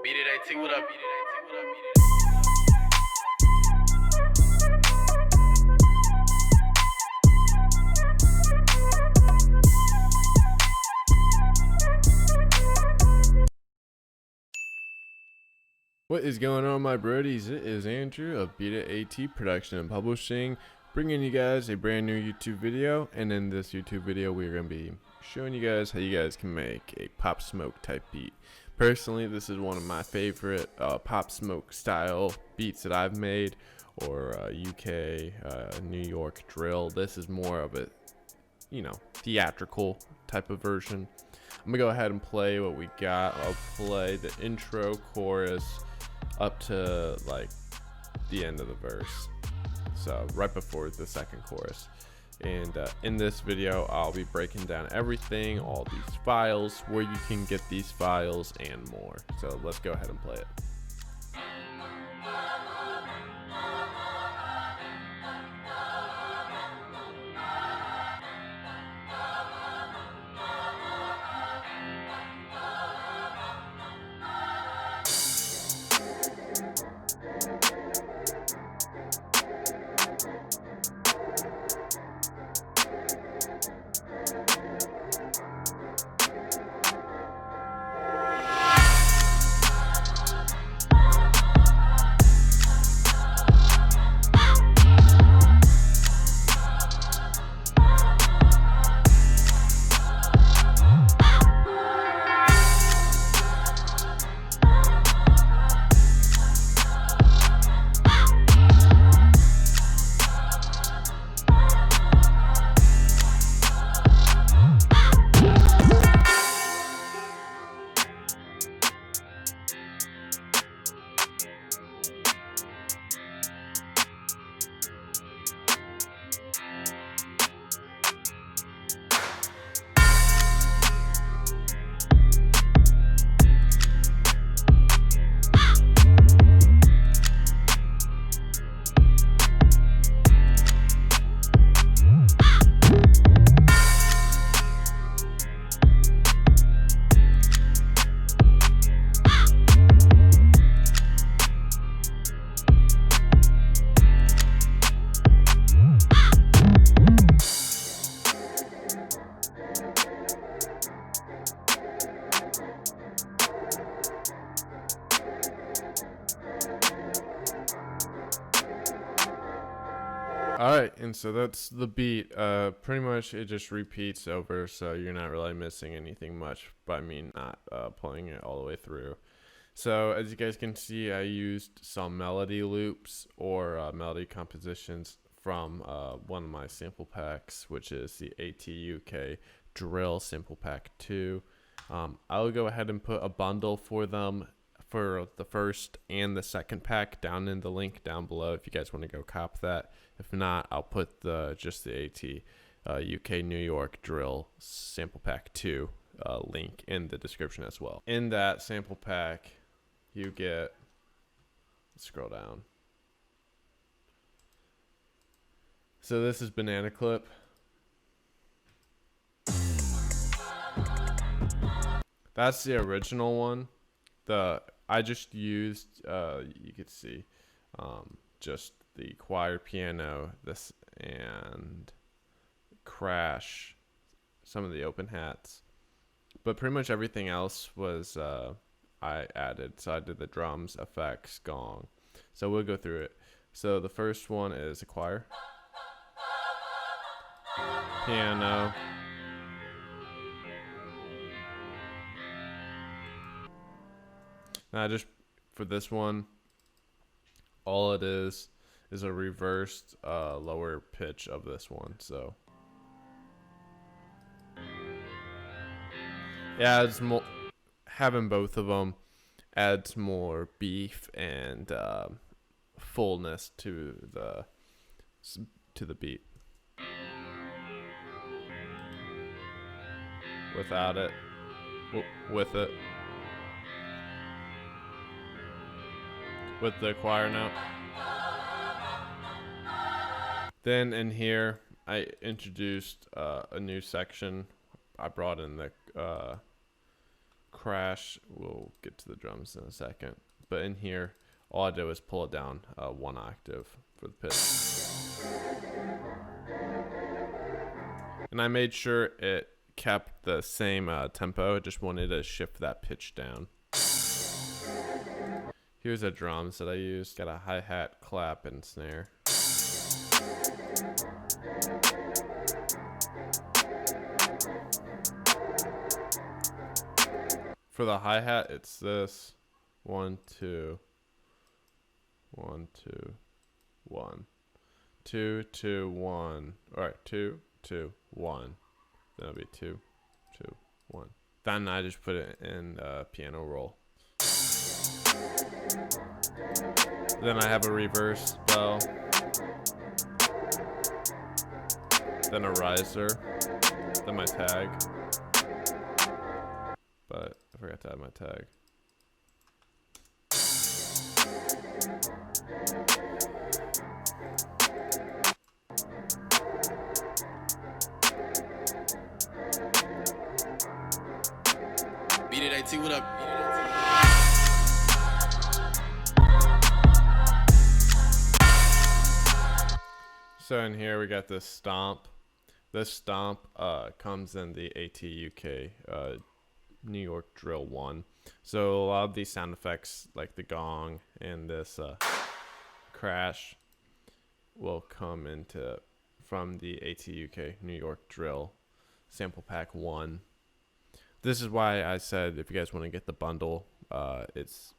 Beat It AT, what up? Beat It AT, what up? Beat It What is going on, my brodies? It is Andrew of Beat It AT Production and Publishing, bringing you guys a brand new YouTube video. And in this YouTube video, we're going to be showing you guys how you guys can make a Pop Smoke type beat. Personally, this is one of my favorite Pop Smoke style beats that I've made, or UK, New York drill. This is more of a, theatrical type of version. I'm going to go ahead and play what we got. I'll play the intro, chorus, up to like the end of the verse, so right before the second chorus. And in this video, I'll be breaking down everything, all these files, where you can get these files, and more. So let's go ahead and play it. Alright, and so that's the beat. Pretty much it just repeats over, so you're not really missing anything much by me not playing it all the way through. So as you guys can see, I used some melody loops or melody compositions from one of my sample packs, which is the AT Drill Sample Pack 2. I'll go ahead and put a bundle for them for the first and the second pack down in the link down below if you guys want to go cop that. If not, I'll put just the AT UK New York Drill Sample Pack 2 link in the description as well. In that sample pack, you get, scroll down. So this is Banana Clip. That's the original one. I just used, you could see, just the choir piano, this, and crash, some of the open hats, but pretty much everything else was I added. So I did the drums, effects, gong. So we'll go through it. So the first one is a choir, piano, now just for this one, all it is a reversed lower pitch of this one. So yeah, it's more, having both of them adds more beef and fullness to the beat. Without it, with it, with the choir note. Then in here, I introduced a new section. I brought in the crash, we'll get to the drums in a second. But in here, all I did was pull it down 1 octave for the pitch. And I made sure it kept the same tempo. I just wanted to shift that pitch down. Here's the drums that I used. Got a hi-hat, clap, and snare. For the hi-hat, it's this 1 2 1 2 1 2 2 1. All right, 2 2 1. Then it'll be 2 2 1. Then I just put it in piano roll. Then I have a reverse bell. Then a riser. Then my tag. But I forgot to add my tag. Beat It AT, what up? Beat It AT. So in here we got this stomp. This stomp comes in the AT-UK New York Drill 1. So a lot of these sound effects, like the gong and this crash, will come from the AT-UK New York Drill Sample Pack 1. This is why I said if you guys want to get the bundle, it's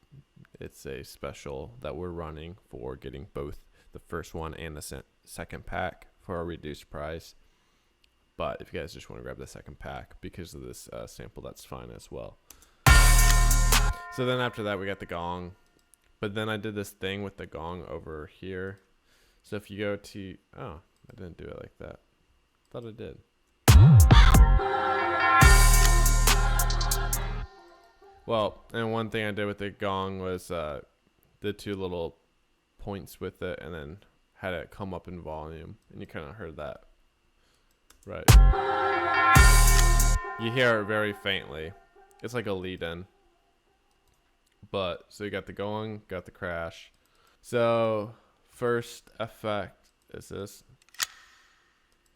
a special that we're running for getting both the first one and the second pack for a reduced price. But if you guys just want to grab the second pack because of this sample, that's fine as well. So then after that, we got the gong. But then I did this thing with the gong over here. So if you go to... Oh, I didn't do it like that. Thought I did. Well, and one thing I did with the gong was the 2 little points with it and then had it come up in volume. And you kind of heard that. Right. You hear it very faintly. It's like a lead-in. But, so you got the gong, got the crash. So, first effect is this.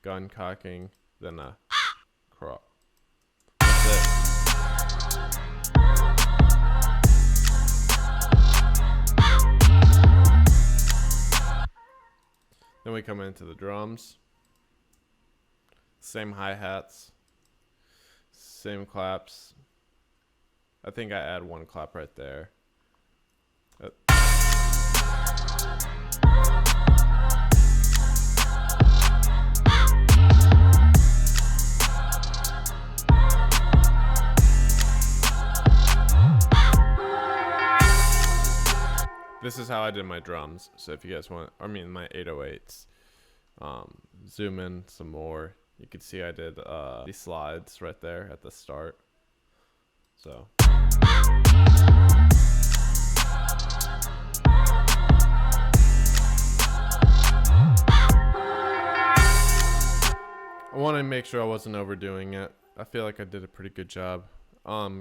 Gun cocking, then a crop. That's it. Then we come into the drums. Same hi-hats. Same claps. I think I add 1 clap right there. This is how I did my drums. So if you guys want, my 808s, zoom in some more. You can see I did these slides right there at the start. So. I want to make sure I wasn't overdoing it. I feel like I did a pretty good job.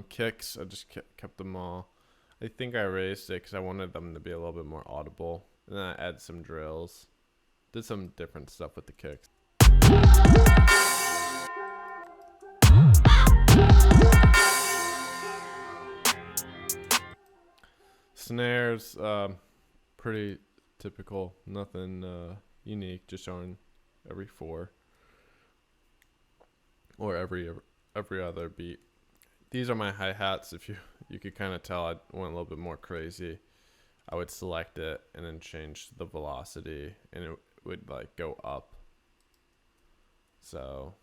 Kicks, I just kept them all. I think I raised it because I wanted them to be a little bit more audible. And then I added some drills. Did some different stuff with the kicks. Snares, pretty typical. Nothing unique, just showing every 4. Or every other beat. These are my hi-hats. If you could kind of tell I went a little bit more crazy. I would select it and then change the velocity and it would like go up. So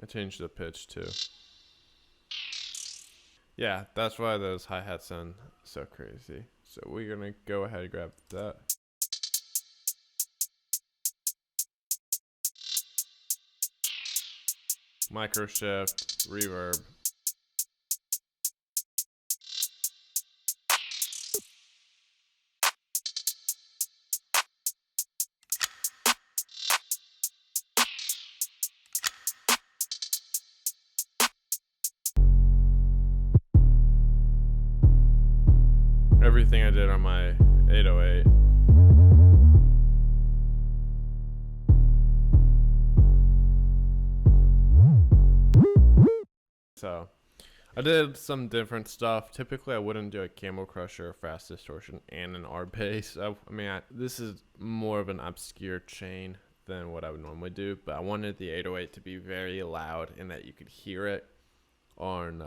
I changed the pitch too. Yeah, that's why those hi-hats sound so crazy. So we're gonna go ahead and grab that. Micro shift, reverb. everything I did on my 808. So I did some different stuff. Typically, I wouldn't do a camel crusher, fast distortion, and an arp bass. I mean, this is more of an obscure chain than what I would normally do, but I wanted the 808 to be very loud and that you could hear it on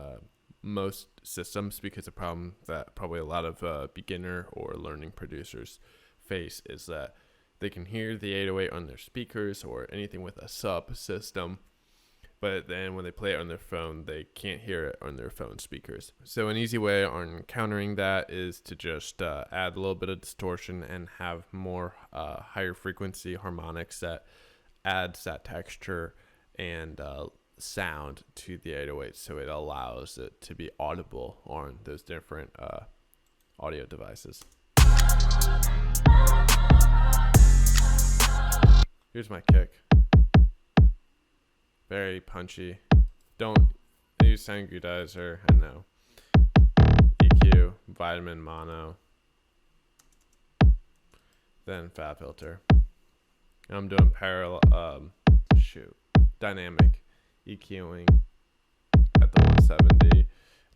most systems, because the problem that probably a lot of beginner or learning producers face is that they can hear the 808 on their speakers or anything with a sub system, but then when they play it on their phone, they can't hear it on their phone speakers. So an easy way on countering that is to just add a little bit of distortion and have more higher frequency harmonics that adds that texture and sound to the 808, so it allows it to be audible on those different audio devices. Here's my kick. Very punchy. Don't use sangudizer, I know. EQ, vitamin mono, then fat filter. And I'm doing parallel, dynamic EQing at the 170, and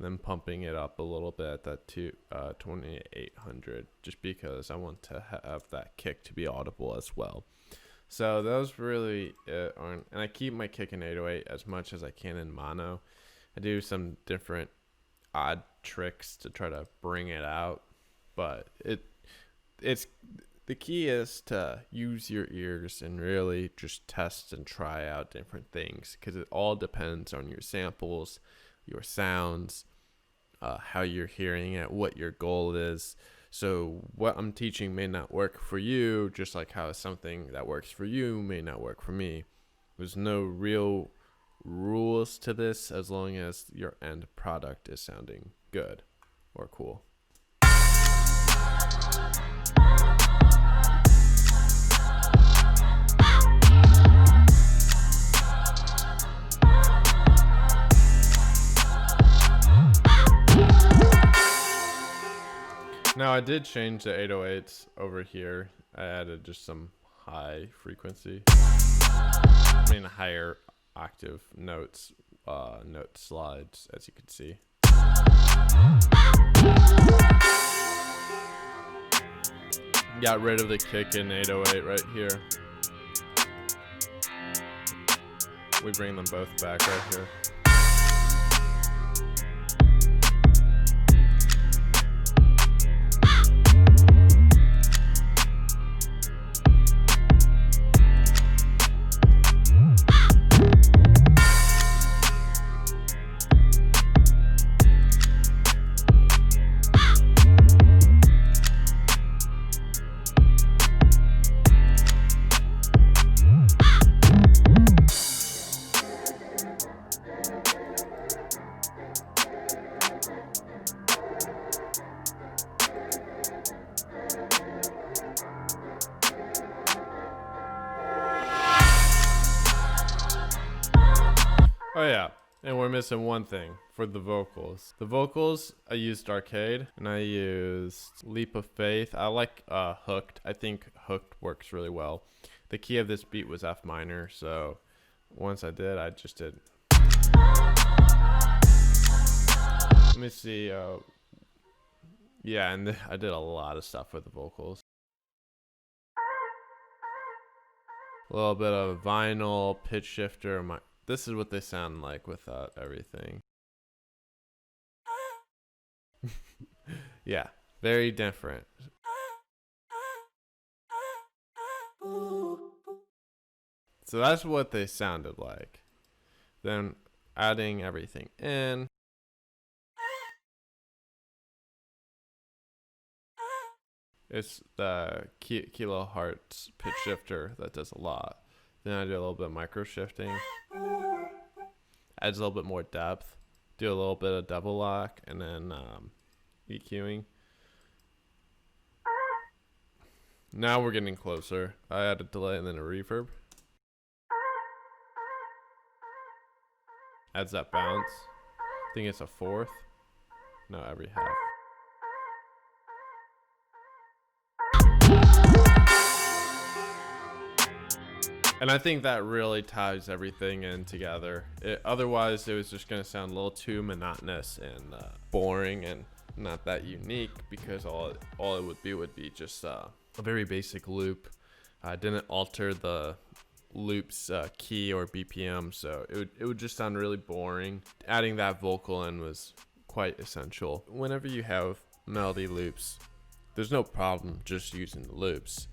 then pumping it up a little bit at that 2800, just because I want to have that kick to be audible as well. So that was really it and I keep my kick in 808 as much as I can in mono. I do some different odd tricks to try to bring it out, but it's the key is to use your ears and really just test and try out different things, because it all depends on your samples, your sounds, how you're hearing it, what your goal is. So what I'm teaching may not work for you, just like how something that works for you may not work for me. There's no real rules to this as long as your end product is sounding good or cool. Now I did change the 808s over here. I added just some high frequency, higher octave notes, note slides, as you can see. Got rid of the kick in 808 right here. We bring them both back right here. Oh yeah, and we're missing one thing for the vocals. The vocals, I used Arcade, and I used Leap of Faith. I like Hooked. I think Hooked works really well. The key of this beat was F minor, so once I just did. Let me see. Yeah, and I did a lot of stuff with the vocals. A little bit of vinyl, pitch shifter. This is what they sound like without everything. Yeah, very different. So that's what they sounded like. Then adding everything in. It's the kilohertz pitch shifter that does a lot. Then I do a little bit of micro shifting. Adds a little bit more depth. Do a little bit of double lock and then EQing. Now we're getting closer. I add a delay and then a reverb. Adds that bounce. I think it's a fourth. No, every half. And I think that really ties everything in together. Otherwise, it was just going to sound a little too monotonous and boring and not that unique, because all it would be just a very basic loop. I didn't alter the loop's key or BPM, so it would just sound really boring. Adding that vocal in was quite essential. Whenever you have melody loops, there's no problem just using the loops.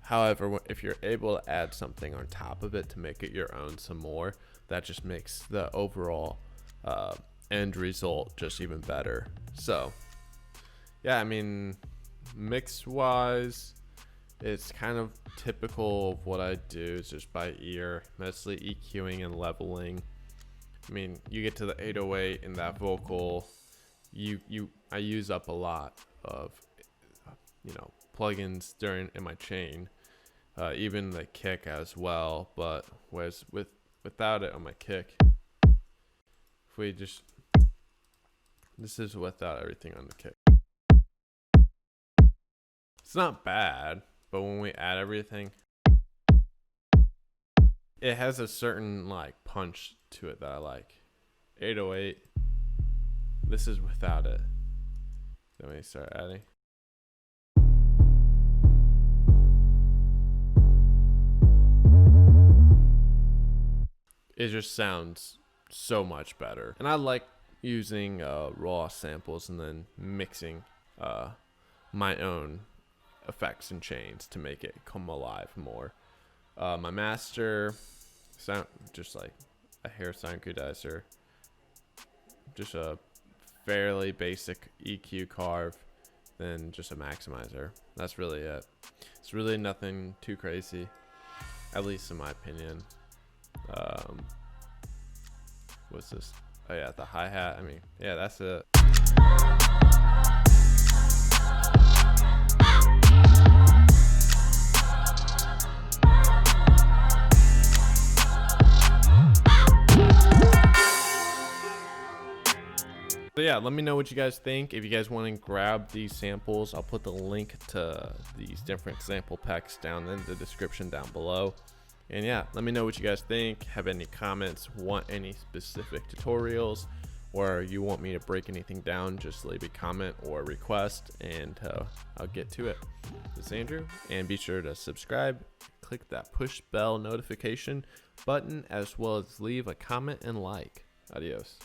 However, if you're able to add something on top of it to make it your own some more, that just makes the overall end result just even better. So yeah, I mean, mix wise, it's kind of typical of what I do. It's just by ear, mostly EQing and leveling. I mean, you get to the 808 in that vocal, I use up a lot of plugins in my chain, even the kick as well. But whereas without it on my kick, this is without everything on the kick. It's not bad, but when we add everything, it has a certain like punch to it that I like. 808, this is without it. Then we start adding. It just sounds so much better. And I like using raw samples and then mixing my own effects and chains to make it come alive more. My master sound just like a hair synchronizer, just a fairly basic EQ carve, then just a maximizer. That's really it. It's really nothing too crazy, at least in my opinion. What's this? Oh yeah, the hi-hat. I mean, yeah, that's it. So yeah, let me know what you guys think. If you guys want to grab these samples, I'll put the link to these different sample packs down in the description down below. And yeah, let me know what you guys think. Have any comments, want any specific tutorials, or you want me to break anything down, just leave a comment or request, and I'll get to it. This is Andrew, and be sure to subscribe, click that push bell notification button, as well as leave a comment and like. Adios.